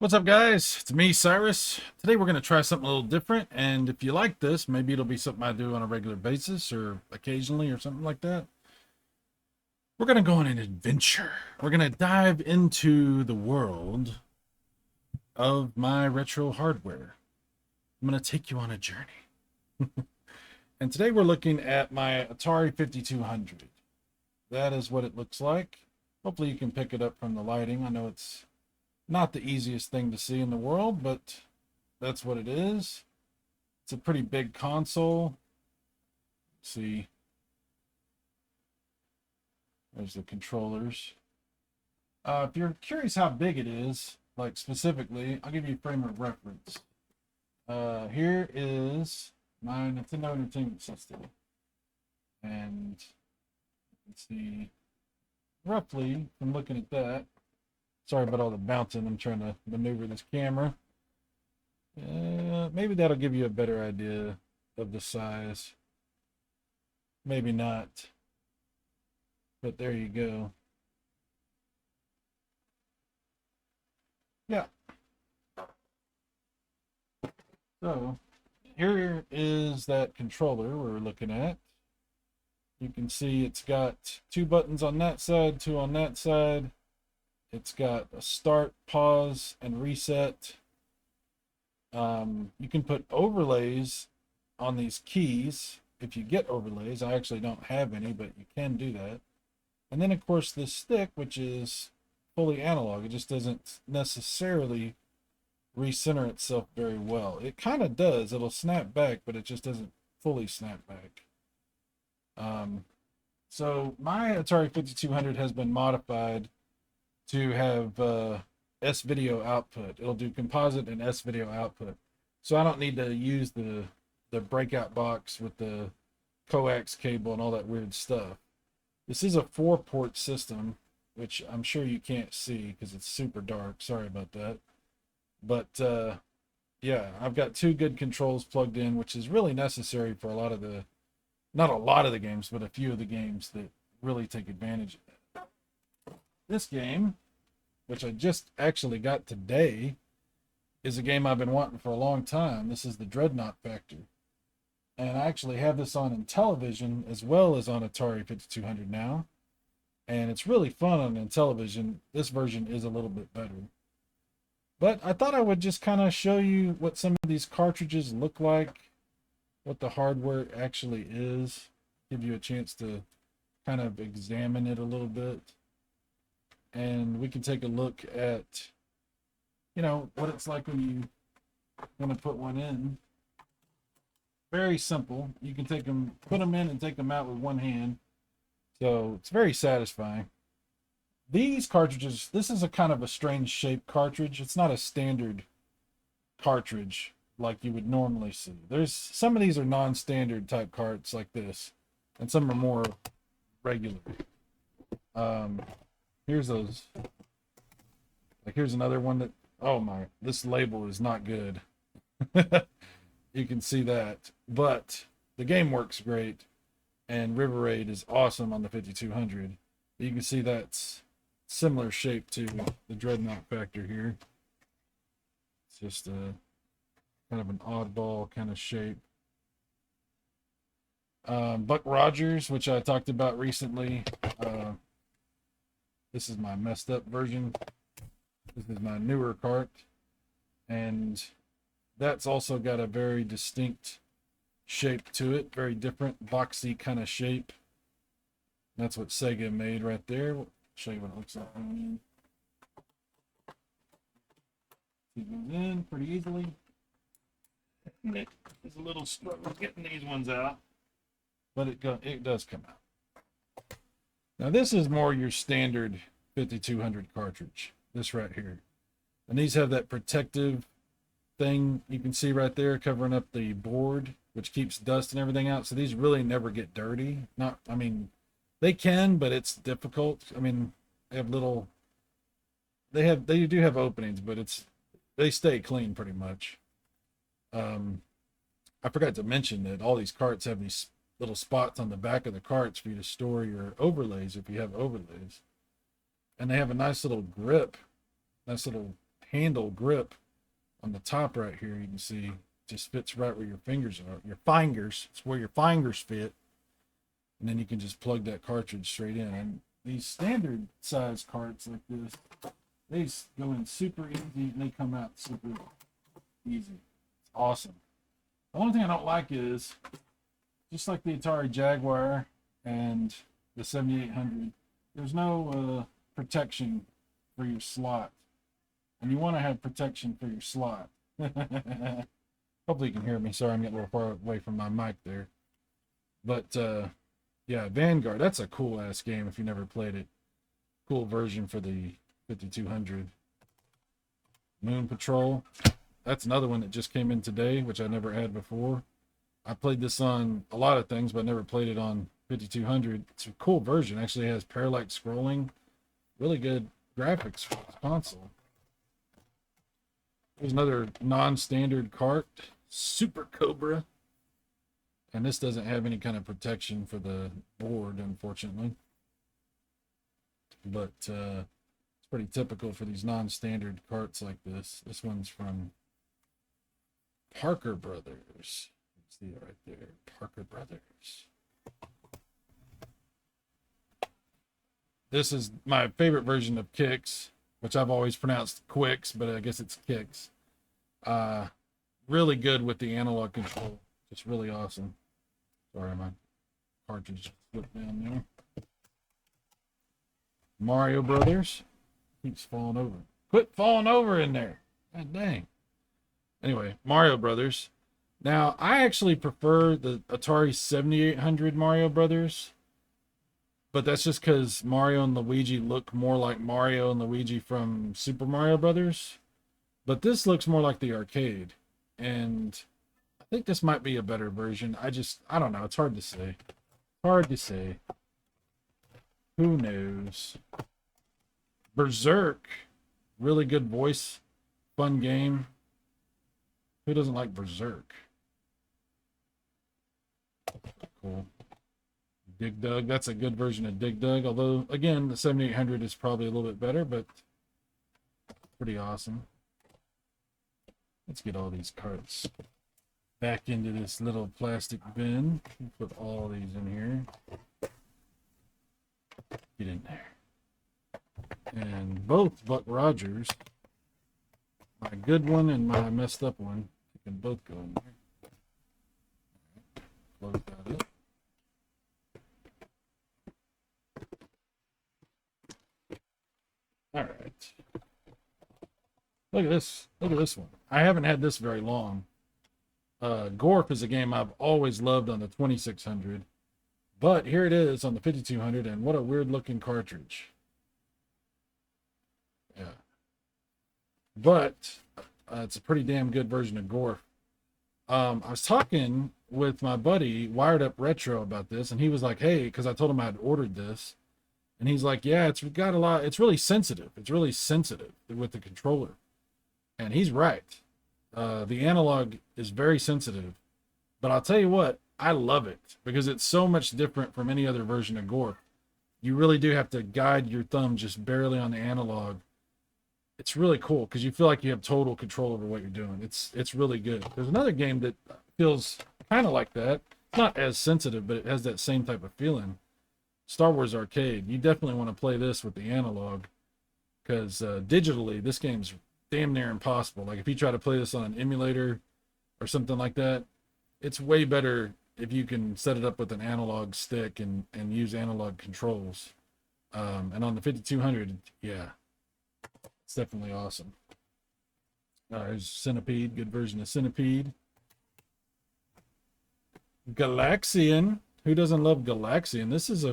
What's up, guys? It's me, Cyrus. Today we're going to try something a little different, and if you like this, maybe it'll be something I do on a regular basis or occasionally or something like that. We're going to go on an adventure. We're going to dive into the world of my retro hardware. I'm going to take you on a journey. And today we're looking at my Atari 5200. That is what it looks like. Hopefully you can pick it up from the lighting. I know it's not the easiest thing to see in the world, but that's what it is. It's a pretty big console. Let's see, there's the controllers. If you're curious how big it is, like specifically, I'll give you a frame of reference. Here is my Nintendo Entertainment System. And let's see, roughly, from looking at that, sorry about all the bouncing, I'm trying to maneuver this camera. Maybe that'll give you a better idea of the size. Maybe not, but there you go. Yeah, so here is that controller we're looking at. You can see it's got two buttons on that side, two on that side. It's got a start, pause, and reset. You can put overlays on these keys if you get overlays. I actually don't have any, but you can do that. And then, of course, this stick, which is fully analog, it just doesn't necessarily recenter itself very well. It kind of does. It'll snap back, but it just doesn't fully snap back. So my Atari 5200 has been modified to have S video output. It'll do composite and S video output. So I don't need to use the breakout box with the coax cable and all that weird stuff. This is a 4-port system, which I'm sure you can't see because it's super dark. Sorry about that. But yeah, I've got two good controls plugged in, which is really necessary for a lot of the, not a lot of the games, but a few of the games that really take advantage of it. This game, which I just actually got today, is a game I've been wanting for a long time. This is the Dreadnought Factor. And I actually have this on in television as well as on Atari 5200 now. And it's really fun on television. This version is a little bit better. But I thought I would just kind of show you what some of these cartridges look like, what the hardware actually is, give you a chance to kind of examine it a little bit. And we can take a look at, what it's like when you want to put one in. Very simple. You can take them, put them in and take them out with one hand. So it's very satisfying. These cartridges, this is a kind of a strange shaped cartridge. It's not a standard cartridge like you would normally see. There's some of these are non-standard type carts like this, and some are more regular. Here's those. Like here's another one that, oh my, this label is not good. You can see that, but the game works great, and River Raid is awesome on the 5200. You can see that's similar shape to the Dreadnought Factor here. It's just a kind of an oddball kind of shape. Buck Rogers, which I talked about recently. This is my messed up version. This is my newer cart, and that's also got a very distinct shape to it, very different boxy kind of shape. That's what Sega made right there. I'll show you what it looks like. It goes in pretty easily. There's a little struggle getting these ones out, but it does come out. Now this is more your standard 5200 cartridge. This right here, and these have that protective thing you can see right there covering up the board, which keeps dust and everything out. So these really never get dirty. Not, I mean, they can, but it's difficult. I mean, they have little, they do have openings, but they stay clean pretty much. I forgot to mention that all these carts have these little spots on the back of the carts for you to store your overlays if you have overlays. And they have a nice little grip, nice little handle grip on the top right here. You can see just fits right where your fingers are. Your fingers, it's where your fingers fit. And then you can just plug that cartridge straight in. And these standard size carts like this, they go in super easy and they come out super easy. It's awesome. The only thing I don't like is, just like the Atari Jaguar and the 7800, there's no protection for your slot. And you want to have protection for your slot. Hopefully you can hear me. Sorry, I'm getting a little far away from my mic there. But yeah, Vanguard, that's a cool ass game if you never played it. Cool version for the 5200. Moon Patrol, that's another one that just came in today, which I never had before. I played this on a lot of things, but never played it on 5200. It's a cool version. Actually has parallax scrolling, really good graphics for this console. There's another non-standard cart, Super Cobra. And this doesn't have any kind of protection for the board, unfortunately. But it's pretty typical for these non-standard carts like this. This one's from Parker Brothers. See it right there, Parker Brothers. This is my favorite version of Kicks, which I've always pronounced Quicks, but I guess it's Kicks. Really good with the analog control. Just really awesome. Sorry, my cartridge slipped down there. Mario Brothers. Keeps falling over. Quit falling over in there. God dang. Anyway, Mario Brothers. Now, I actually prefer the Atari 7800 Mario Brothers, but that's just because Mario and Luigi look more like Mario and Luigi from Super Mario Brothers. But this looks more like the arcade, and I think this might be a better version. I don't know. It's hard to say. Hard to say. Who knows? Berserk, really good voice, fun game. Who doesn't like Berserk? Cool. Dig Dug, that's a good version of Dig Dug. Although, again, the 7800 is probably a little bit better, but pretty awesome. Let's get all these carts back into this little plastic bin. Put all these in here. Get in there. And both Buck Rogers, my good one and my messed up one, can both go in there. Close that up. All right. Look at this. Look at this one. I haven't had this very long. Gorp is a game I've always loved on the 2600. But here it is on the 5200, and what a weird looking cartridge. Yeah. But it's a pretty damn good version of Gorp. I was talking with my buddy, Wired Up Retro, about this, and he was like, hey, because I told him I had ordered this. And he's like, yeah, it's got a lot, it's really sensitive. It's really sensitive with the controller. And he's right. The analog is very sensitive. But I'll tell you what, I love it because it's so much different from any other version of Gorp. You really do have to guide your thumb just barely on the analog. It's really cool because you feel like you have total control over what you're doing. It's really good. There's another game that feels kind of like that. It's not as sensitive, but it has that same type of feeling. Star Wars Arcade. You definitely want to play this with the analog because digitally, this game's damn near impossible. Like if you try to play this on an emulator or something like that, it's way better if you can set it up with an analog stick and use analog controls. And on the 5200, yeah, it's definitely awesome. There's Centipede, good version of Centipede. Galaxian. Who doesn't love Galaxian? This is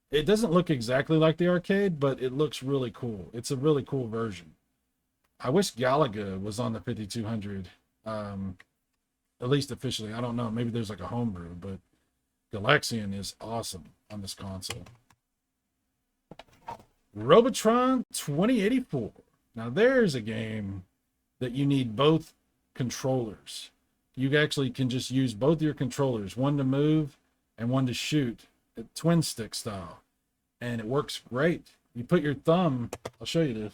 it doesn't look exactly like the arcade, but it looks really cool. It's a really cool version. I wish Galaga was on the 5200, at least officially. I don't know. Maybe there's like a homebrew, but Galaxian is awesome on this console. Robotron 2084. Now there's a game that you need both controllers. You actually can just use both your controllers, one to move and one to shoot, twin stick style. And it works great. You put your thumb, I'll show you this.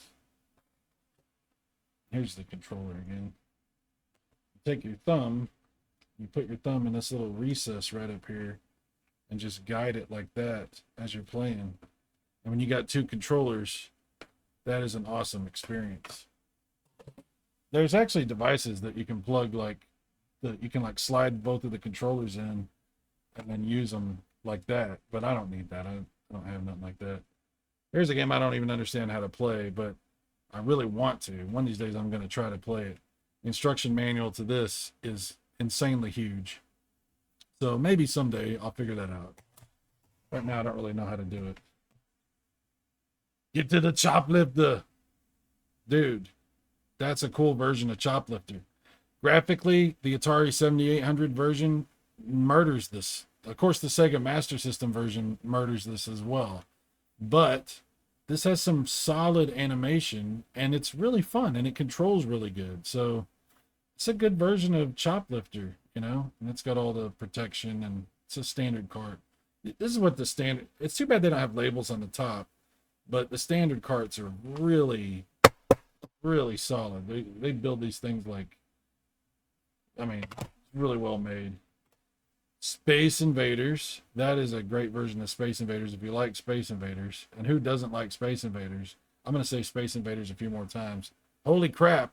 Here's the controller again. You take your thumb, you put your thumb in this little recess right up here, and just guide it like that as you're playing. And when you got two controllers, that is an awesome experience. There's actually devices that you can plug like that you can like slide both of the controllers in and then use them like that. But I don't need that. I don't have nothing like that. Here's a game I don't even understand how to play, but I really want to. One of these days I'm going to try to play it. The instruction manual to this is insanely huge. So maybe someday I'll figure that out. Right now I don't really know how to do it. Get to the choplifter. Dude, that's a cool version of choplifter. Graphically, the Atari 7800 version murders this. Of course, the Sega Master System version murders this as well. But this has some solid animation, and it's really fun, and it controls really good. So it's a good version of Choplifter, you know? And it's got all the protection, and it's a standard cart. This is what the standard... It's too bad they don't have labels on the top, but the standard carts are really, really solid. They build these things like... I mean, really well made. Space Invaders. That is a great version of Space Invaders if you like Space Invaders. And who doesn't like Space Invaders? I'm going to say Space Invaders a few more times. Holy crap.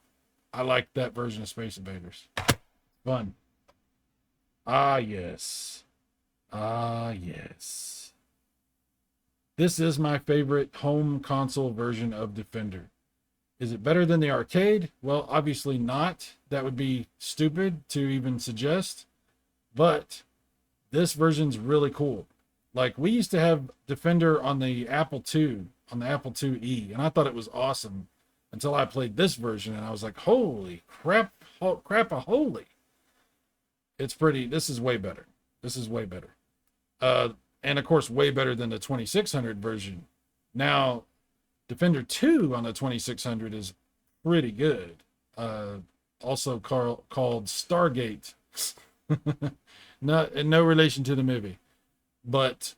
I like that version of Space Invaders. Fun. Ah, yes. Ah, yes. This is my favorite home console version of Defender. Is it better than the arcade? Well, obviously not. That would be stupid to even suggest. But this version's really cool. Like, we used to have Defender on the Apple II, on the Apple IIe, and I thought it was awesome until I played this version, and I was like, holy crap, holy. It's pretty, this is way better. This is way better. And of course, way better than the 2600 version. Now, Defender 2 on the 2600 is pretty good. Also called Stargate. No relation to the movie. But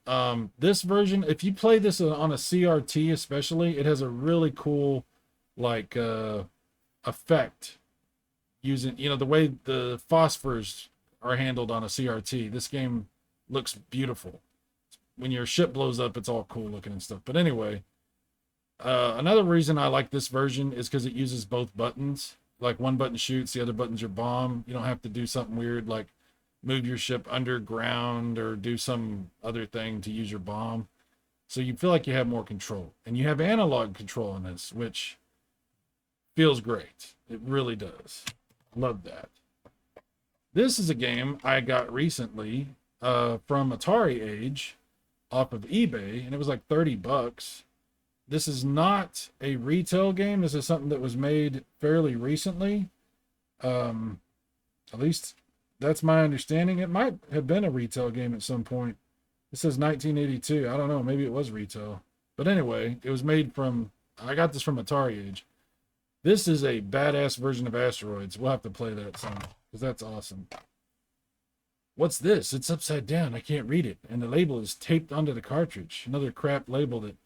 this version, if you play this on a CRT especially, it has a really cool like effect using, you know, the way the phosphors are handled on a CRT. This game looks beautiful. When your ship blows up, it's all cool looking and stuff. But anyway, another reason I like this version is because it uses both buttons. Like, one button shoots, the other button's your bomb. You don't have to do something weird like move your ship underground or do some other thing to use your bomb. So you feel like you have more control. And you have analog control in this, which feels great. It really does. Love that. This is a game I got recently from Atari Age off of eBay, and it was like $30. This is not a retail game. This is something that was made fairly recently. At least that's my understanding. It might have been a retail game at some point. It says 1982. I don't know. Maybe it was retail. But anyway, it was made from... I got this from Atari Age. This is a badass version of Asteroids. We'll have to play that some, because that's awesome. What's this? It's upside down. I can't read it. And the label is taped onto the cartridge. Another crap label that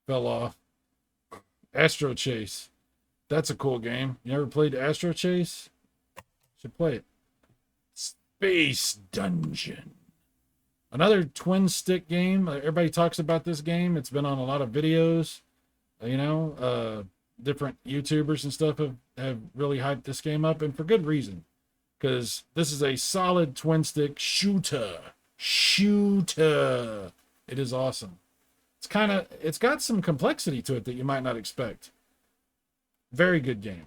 fell off. Astro Chase. That's a cool game. You ever played Astro Chase? Should play it. Space Dungeon. Another twin stick game. Everybody talks about this game. It's been on a lot of videos. You know, different YouTubers and stuff have really hyped this game up, and for good reason. Because this is a solid twin stick shooter. It is awesome. It's got some complexity to it that you might not expect. Very good game.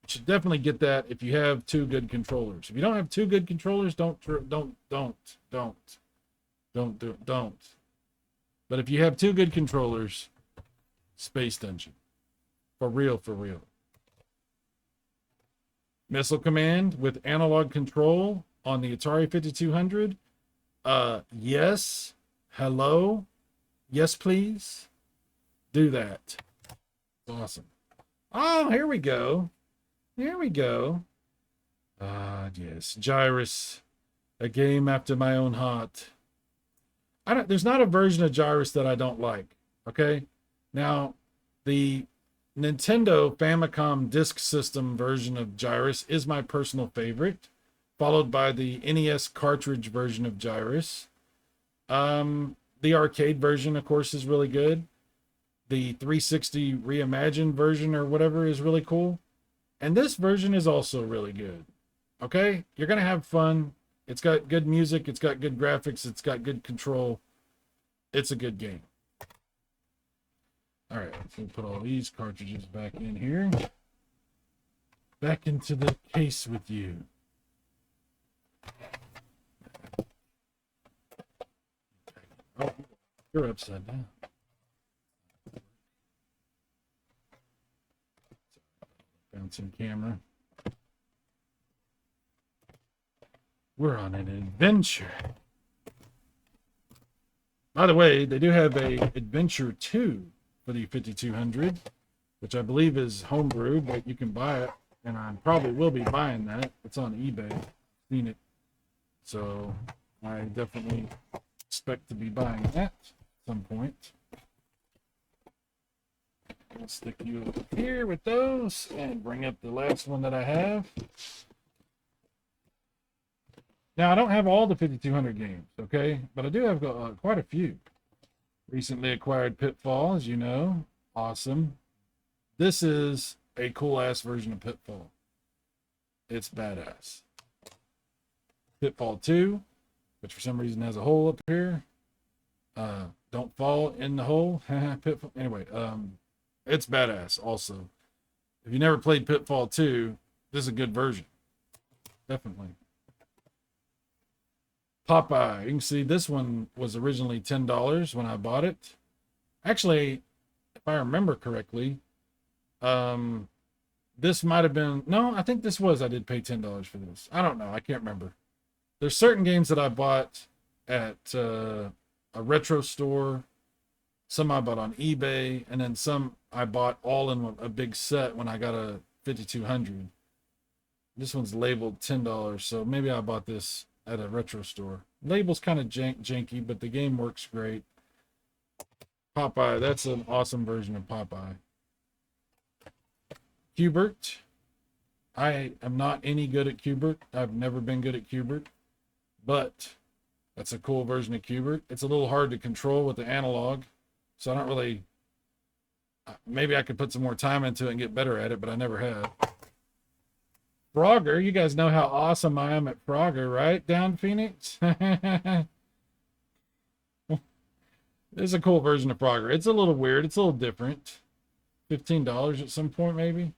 You should definitely get that if you have two good controllers. If you don't have two good controllers, don't. But if you have two good controllers, Space Dungeon. For real, for real. Missile Command with analog control on the Atari 5200. Yes. Hello. Yes, please. Do that. Awesome. Oh, here we go. Here we go. Ah, yes. Gyrus. A game after my own heart. There's not a version of Gyrus that I don't like. Okay? Now, the Nintendo Famicom Disk System version of Gyrus is my personal favorite, followed by the NES cartridge version of Gyrus. The arcade version, of course, is really good. The 360 reimagined version or whatever is really cool. And this version is also really good. Okay? You're going to have fun. It's got good music, it's got good graphics, it's got good control. It's a good game. All right, let's put all these cartridges back in here. Back into the case with you. Oh, you're upside down. Bouncing camera. We're on an adventure. By the way, they do have a Adventure 2 for the 5200, which I believe is homebrew, but you can buy it, and I probably will be buying that. It's on eBay. I've seen it. So I definitely expect to be buying that at some point. I'll stick you over here with those and bring up the last one that I have. Now, I don't have all the 5200 games, okay? But I do have quite a few. Recently acquired Pitfall, as you know. Awesome. This is a cool-ass version of Pitfall. It's badass. Pitfall 2, which for some reason has a hole up here. Don't fall in the hole. Pitfall. Anyway, it's badass also. If you never played Pitfall 2, this is a good version. Definitely. Popeye. You can see this one was originally $10 when I bought it. Actually, if I remember correctly, this might have been... No, I think this was... I did pay $10 for this. I don't know. I can't remember. There's certain games that I bought at a retro store. Some I bought on eBay. And then some I bought all in a big set when I got a 5200. This one's labeled $10, so maybe I bought this at a retro store. Label's kind of janky, but the game works great. Popeye, that's an awesome version of Popeye. Q*bert. I am not any good at Q*bert. I've never been good at Q*bert, but that's a cool version of Q*bert. It's a little hard to control with the analog, so I don't really... Maybe I could put some more time into it and get better at it, but I never have. Frogger, you guys know how awesome I am at Frogger, right? Down Phoenix? This is a cool version of Frogger. It's a little weird. It's a little different. $15 at some point, maybe.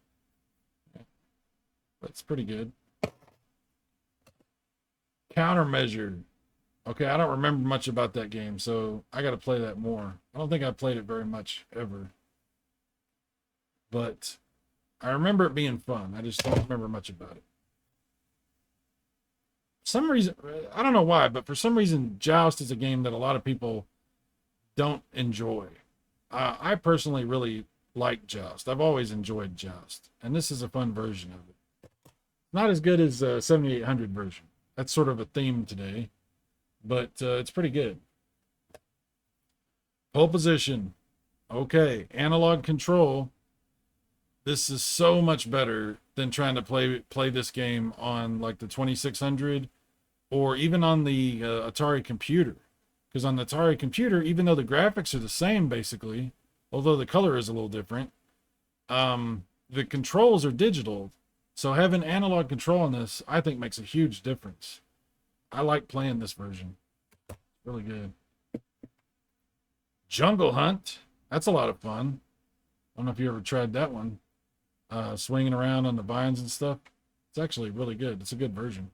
That's pretty good. Countermeasure. Okay, I don't remember much about that game, so I got to play that more. I don't think I played it very much ever. But I remember it being fun. I just don't remember much about it. For some reason, I don't know why, but for some reason, Joust is a game that a lot of people don't enjoy. I personally really like Joust. I've always enjoyed Joust, and this is a fun version of it. Not as good as 7800 version. That's sort of a theme today, but it's pretty good. Pole position. Okay, analog control. This is so much better than trying to play this game on like the 2600 or even on the Atari computer. Because on the Atari computer, even though the graphics are the same basically, although the color is a little different, the controls are digital. So having analog control on this, I think, makes a huge difference. I like playing this version. It's really good. Jungle Hunt. That's a lot of fun. I don't know if you ever tried that one. Swinging around on the vines and stuff. It's actually really good. It's a good version.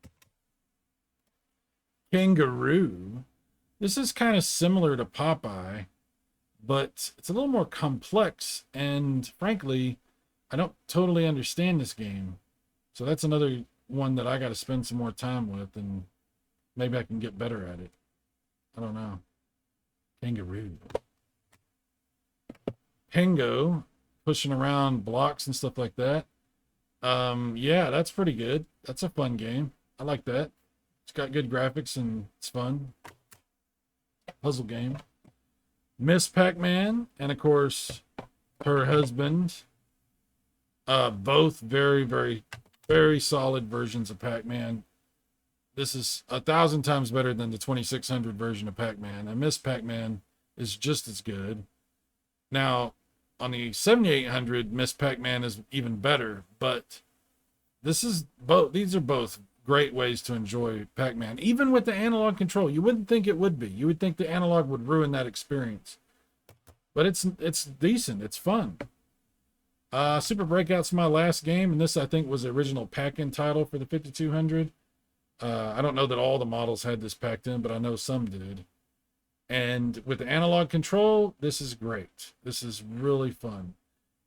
Kangaroo. This is kind of similar to Popeye, but it's a little more complex, and frankly, I don't totally understand this game. So that's another one that I got to spend some more time with, and maybe I can get better at it. I don't know. Kangaroo. Pingo. Pushing around blocks and stuff like that. Yeah, that's pretty good. That's a fun game. I like that. It's got good graphics and it's fun. Puzzle game. Miss Pac-Man, and of course, her husband, Both very, very, very solid versions of Pac-Man. This is 1,000 times better than the 2600 version of Pac-Man, and Miss Pac-Man is just as good. Now, on the 7800, Miss Pac-Man is even better, but this is both. These are both great ways to enjoy Pac-Man, even with the analog control. You wouldn't think it would be. You would think the analog would ruin that experience, but it's decent. It's fun. Super Breakout's my last game, and this I think was the original pack-in title for the 5200. I don't know that all the models had this packed in, but I know some did. And with the analog control, this is great. This is really fun.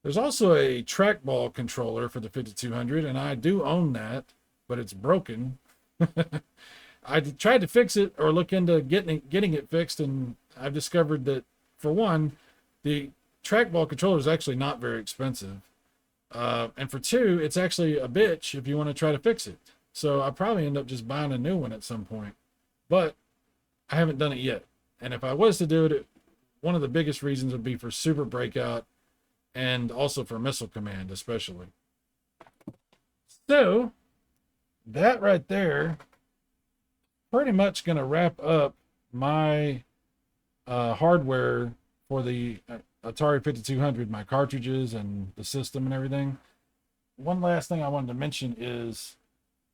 There's also a trackball controller for the 5200, and I do own that, but it's broken. I tried to fix it or look into getting it fixed, and I've discovered that, for one, the trackball controller is actually not very expensive. And for two, it's actually a bitch if you want to try to fix it. So I'll probably end up just buying a new one at some point. But I haven't done it yet. And if I was to do it, one of the biggest reasons would be for Super Breakout and also for Missile Command, especially. So that right there, pretty much going to wrap up my hardware for the Atari 5200, my cartridges and the system and everything. One last thing I wanted to mention is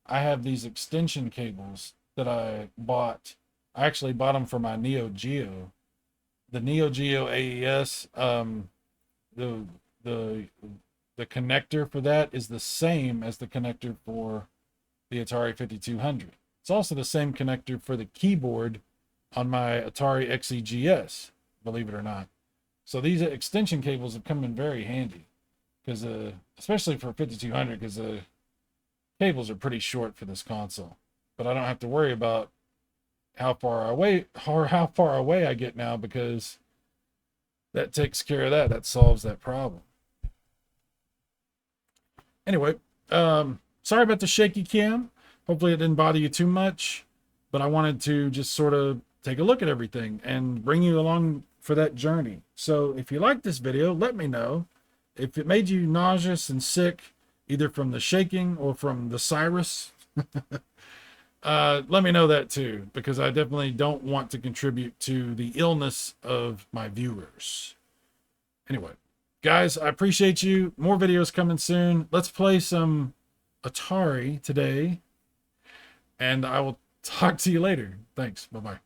I have these extension cables that I bought. I actually bought them for my Neo Geo. The Neo Geo AES, the connector for that is the same as the connector for the Atari 5200. It's also the same connector for the keyboard on my Atari XEGS, believe it or not. So these extension cables have come in very handy, because especially for 5200, because the cables are pretty short for this console. But I don't have to worry about how far away I get now, because that takes care of that. That solves that problem. Anyway, sorry about the shaky cam. Hopefully it didn't bother you too much, but I wanted to just sort of take a look at everything and bring you along for that journey. So if you like this video, let me know. If it made you nauseous and sick, either from the shaking or from the Cyrus, let me know that too, because I definitely don't want to contribute to the illness of my viewers. Anyway, guys, I appreciate you. More videos coming soon. Let's play some Atari today, and I will talk to you later. Thanks. Bye-bye.